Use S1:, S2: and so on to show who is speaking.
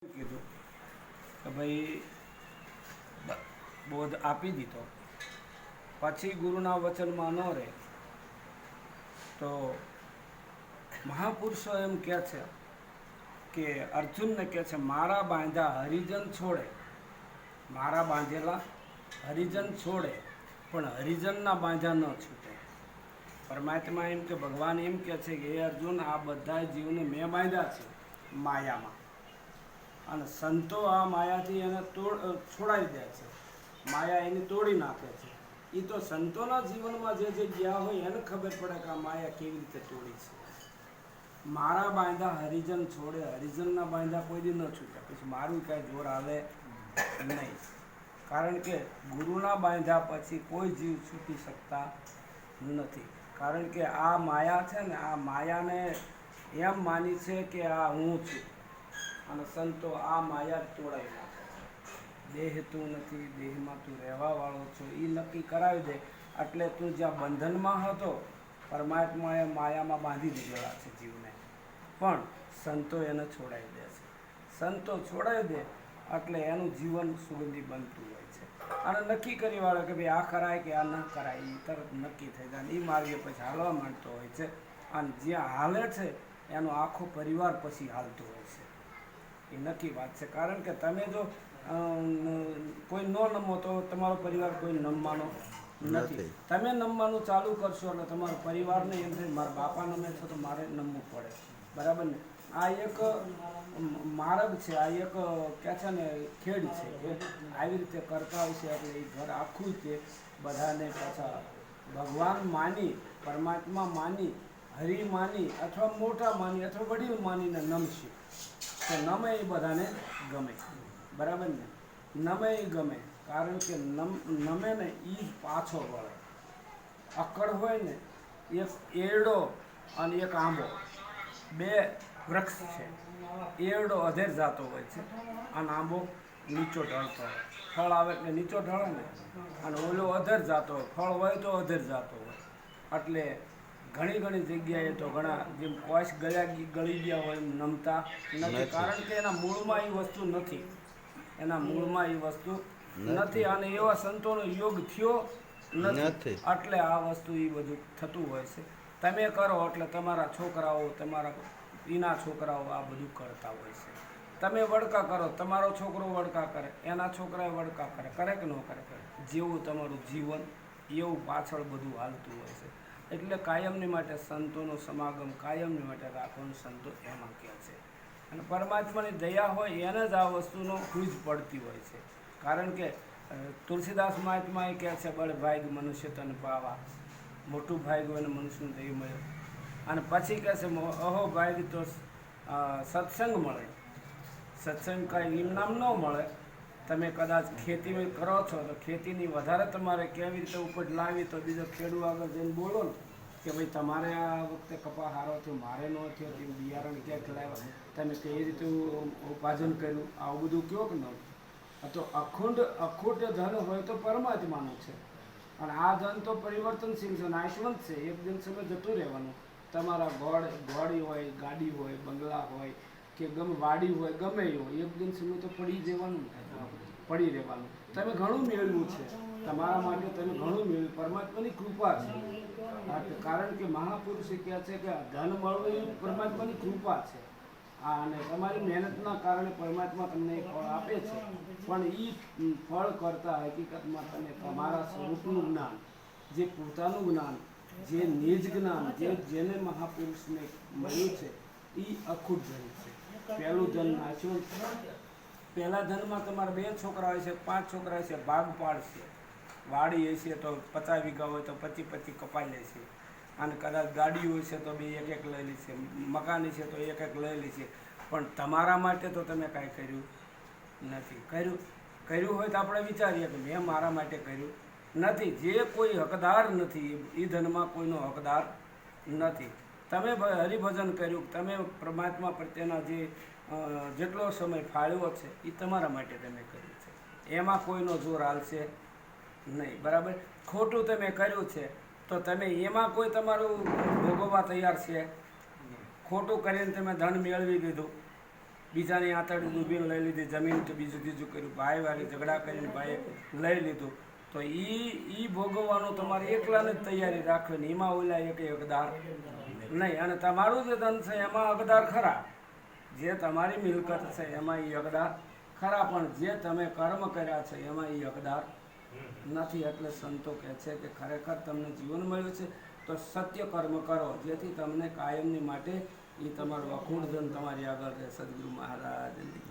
S1: કીધું કે ભાઈ બોધ આપી દીધો, પછી ગુરુના વચનમાં ન રહે તો મહાપુરુષો એમ કહે છે કે અર્જુનને કહે છે મારા બાંધ્યા હરિજન છોડે, મારા બાંધેલા હરિજન છોડે પણ હરિજનના બાંધ્યા ન છૂટે. પરમાત્મા એમ કે ભગવાન એમ કહે છે કે હે અર્જુન, આ બધા જીવને મેં બાંધ્યા છે માયામાં, અને સંતો આ માયાથી એને છોડાવી દે છે, માયા એની તોડી નાખે છે. એ તો સંતોના જીવનમાં જે ગયા હોય એને ખબર પડે કે આ માયા કેવી રીતે તોડી છે. મારા બાંધા હરિજન છોડે, હરિજનના બાંધા કોઈ દી ન છૂટે. પછી મારું કાંઈ જોર આવે નહીં, કારણ કે ગુરુના બાંધ્યા પછી કોઈ જીવ છૂટી શકતા નથી. કારણ કે આ માયા છે ને, આ માયાને એમ માની છે કે આ હું છું, અને સંતો આ માયા તોડાવી નાખે છે. દેહ તું નથી, દેહમાં તું રહેવાવાળો છો એ નક્કી કરાવી દે. એટલે તું જ્યાં બંધનમાં હતો, પરમાત્માએ માયામાં બાંધી દીધેલા છે જીવને, પણ સંતો એને છોડાવી દે છે. સંતો છોડાવી દે એટલે એનું જીવન સુગંધી બનતું હોય છે. અને નક્કી કરી વાળો કે ભાઈ આ કરાય કે આ ન કરાય, એ તરત નક્કી થઈ જાય. એ માર્ગે પછી હાલવા માંડતો હોય છે, અને જ્યાં હાલે છે એનો આખો પરિવાર પછી હાલતો હોય છે. એ નક્કી વાત છે. કારણ કે તમે જો કોઈ ન નમો તો તમારો પરિવાર કોઈ નમવાનો નથી. તમે નમવાનું ચાલુ કરશો એટલે તમારા પરિવારને એમ થાય મારા બાપા નમે છે તો મારે નમવું પડે, બરાબર ને? આ એક માર્ગ છે, આ એક કહે છે ને ખેડ છે કે આવી રીતે કરતા હોય છે. એટલે એ ઘર આખું તે બધાને પાછા ભગવાન માની, પરમાત્મા માની, હરિ માની, અથવા મોટા માની, અથવા વડીલ માનીને નમશે તો નમે એ બધાને ગમે, બરાબર ને? નમે એ ગમે, કારણ કે નમે ને એ જ પાછો વળે. અક્કડ હોય ને, એક એરડો અને એક આંબો, બે વૃક્ષ છે. એરડો અધેર જાતો હોય છે અને આંબો નીચો ઢળતો હોય. ફળ આવે એટલે નીચો ઢળે ને, અને ઓલો અધર જાતો હોય, ફળ હોય તો અધર જાતો હોય. એટલે ઘણી જગ્યાએ તો ઘણા જેમ કોશ ગળી ગયા હોય એમ નમતા નથી, કારણ કે એના મૂળમાં એ વસ્તુ નથી, એના મૂળમાં એ વસ્તુ નથી, અને એવા સંતોનો યોગ થયો નથી. એટલે આ વસ્તુ એ બધું થતું હોય છે. તમે કરો એટલે તમારા છોકરાઓ, તમારા એના છોકરાઓ આ બધું કરતા હોય છે. તમે વડકા કરો, તમારો છોકરો વડકા કરે, એના છોકરાએ વડકા કરે કે ન કરે? જેવું તમારું જીવન એવું પાછળ બધું હાલતું હોય છે. એટલે કાયમની માટે સંતોનો સમાગમ કાયમની માટે રાખવાનું સંતો એમાં કહે છે. અને પરમાત્માની દયા હોય એને જ આ વસ્તુનો ખુજ પડતી હોય છે. કારણ કે તુલસીદાસ મહાત્મા એ કહે છે બળ ભાગ મનુષ્ય તન પાવા, મોટું ભાગ હોય ને મનુષ્યનું દૈવ મળ્યો. અને પછી કહે છે અહો ભાગ તો સત્સંગ મળે. સત્સંગ કાંઈ ઇનામ ન મળે. તમે કદાચ ખેતી કરો છો તો ખેતીની વધારે તમારે કેવી રીતે ઉપજ લાવી તો બીજો ખેડૂત આગળ જઈને બોલો ને કે ભાઈ તમારે આ વખતે કપા સારો થયો, મારે ન થયો, તેમ બિયારણ ક્યાંક લાવ્યા, તમે કઈ રીતે ઉપાર્જન કર્યું, આવું બધું કયો કે ન? તો અખૂટ ધન હોય તો પરમાત્માનું છે, અને આ ધન તો પરિવર્તનશીલ છે, નાશવંત છે, એક દિન સમય જતું રહેવાનું. તમારા ઘોડી હોય, ગાડી હોય, બંગલા હોય કે ગમે વાડી હોય, ગમે એ હોય, એક દિન સમય તો પડી જવાનું, પડી રહેવાનું. તમે ઘણું મેળવ્યું છે, તમારા માટે તમે ઘણું મેળવ્યું, પરમાત્માની કૃપા છે. કારણ કે મહાપુરુષે કહે છે કે ધન મળવું એ પરમાત્માની કૃપા છે. અને તમારી મહેનતના કારણે પરમાત્મા તમને એક ફળ આપે છે, પણ એ ફળ કરતાં હકીકતમાં તમે તમારા સ્વરૂપનું જ્ઞાન, જે પોતાનું જ્ઞાન, જે નિજ જ્ઞાન, જેને મહાપુરુષને મળ્યું છે એ અખૂટ ધન છે. પહેલું ધન નાખ્યું, પહેલા ધનમાં તમારા 2 છોકરા હોય છે, 5 છોકરા હોય છે, ભાગ પાડશે. વાડી હશે તો 50 વીઘા હોય તો 25 કપાઈ લેશે, અને કદાચ ગાડી હોય છે તો 2 એક લઈ લેશે, મકાન છે તો એક લઈ લેશે. પણ તમારા માટે તો તમે કાંઈ કર્યું નથી. કર્યું હોય તો આપણે વિચારીએ કે મેં મારા માટે કર્યું નથી. જે કોઈ હકદાર નથી એ ધનમાં કોઈનો હકદાર નથી. તમે હરિભજન કર્યું, તમે પરમાત્મા પ્રત્યેના જેટલો સમય ફાળવ્યો છે એ તમારા માટે તમે કર્યું છે, એમાં કોઈનો જોર હાલશે નહીં, બરાબર? ખોટું તમે કર્યું છે તો તમે એમાં કોઈ તમારું ભોગવવા તૈયાર છે? ખોટું કરીને તમે ધન મેળવી લીધું, બીજાની આંતરડી ડૂબીને લઈ લીધી જમીન કે બીજું ત્રીજું કર્યું, ભાઈ વાળી ઝઘડા કરીને ભાઈએ લઈ લીધું, તો એ ભોગવવાનું તમારે એકલાને જ તૈયારી રાખવાની, એમાં ઓલા એક હકદાર નહીં. અને તમારું જે ધન છે એમાં હકદાર ખરા, જે તમારી મિલકત છે એમાં એ હકદાર ખરા, પણ જે તમે કર્મ કર્યા છે એમાં એ હકદાર નથી. એટલે સંતો કહે છે કે ખરેખર તમને જીવન મળ્યું છે તો સત્ય કર્મ કરો, જેથી તમને કાયમની માટે એ તમારું અખૂટ ધન તમારી આગળ રહે. સદગુરુ મહારાજની